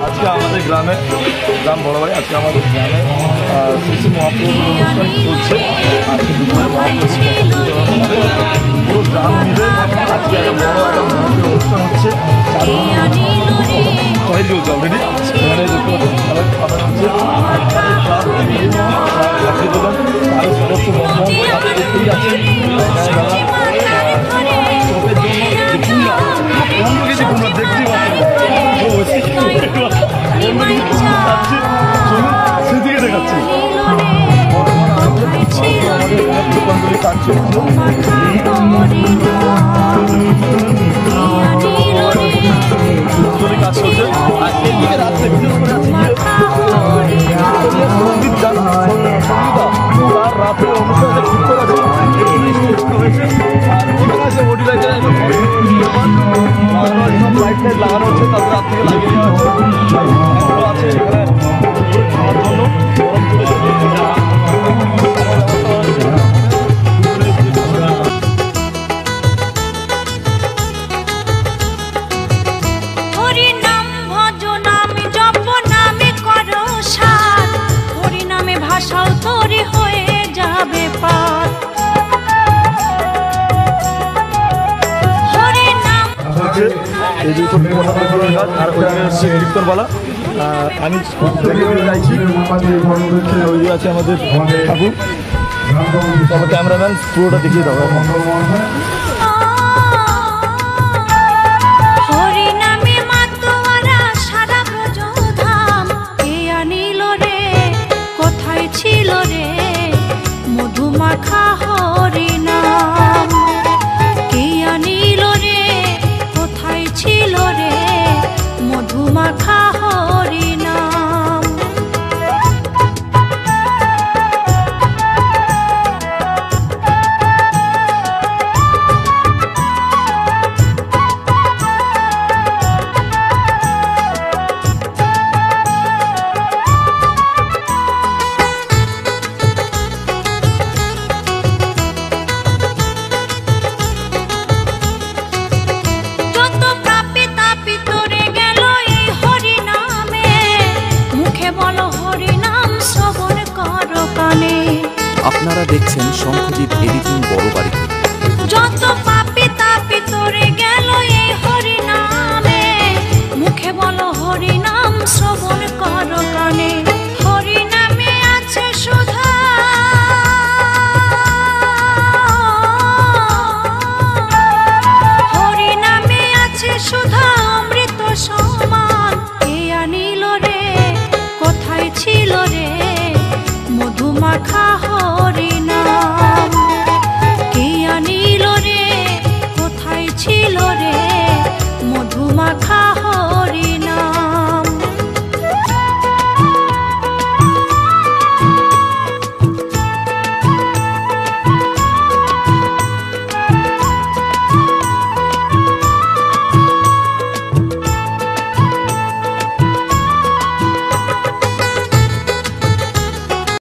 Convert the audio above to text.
আজকে আমাদের গ্রাম বড়বাড়ি, আজকে আমাদের গ্রামে শ্রী মহাপ্রভুর অনুষ্ঠান চলছে। আজকে দুপুরে পুরো গ্রাম মিলে আজকে একটা বড় একটা মহাপ্রভুর অনুষ্ঠান হচ্ছে। সবাই চলছে অলরেডি, এখানে দেখতে সবাই খাবার হচ্ছে। আরও সদস্য বন্ধন করতেই আছে। সেদিকে দেখাচ্ছি কাজ চলছে। কাজ করছে আর এদিকে রাত্রে বিশেষ করে সঙ্গীত তার রাত্রে অনুষ্ঠানে ঠিক করা হয়েছে। আর এখানে আছে ওডি লাইটের লাইট লাগানো হচ্ছে, তারপরে রাত থেকে লাগিয়ে দেওয়া আছে। এখানে খাওয়ার জন্য এই দুটো গাছ আর ওইখানে হচ্ছে কীর্তনবালা। আমি চাইছি ওই আছে আমাদের ঠাকুর, তারপর ক্যামেরাম্যান পুরোটা দেখিয়ে দেবো। মধুমাখা হরিনাম কে আনিল রে, কোথায় ছিল রে মধুমাখা হরিনাম। আপনারা দেখছেন শঙ্খদ্বীপ এডিটিং বড়বাড়ি। যত পাপি তাপি তোরে গেল এই হরিনামে, মুখে বলো হরিনাম শ্রবণ কর কানে। হরিনামে আছে সুধা, হরিনামে আছে সুধা অমৃত সমান। কে আনিল রে, কোথায় ছিল রে মধুমাখা হরিনাম।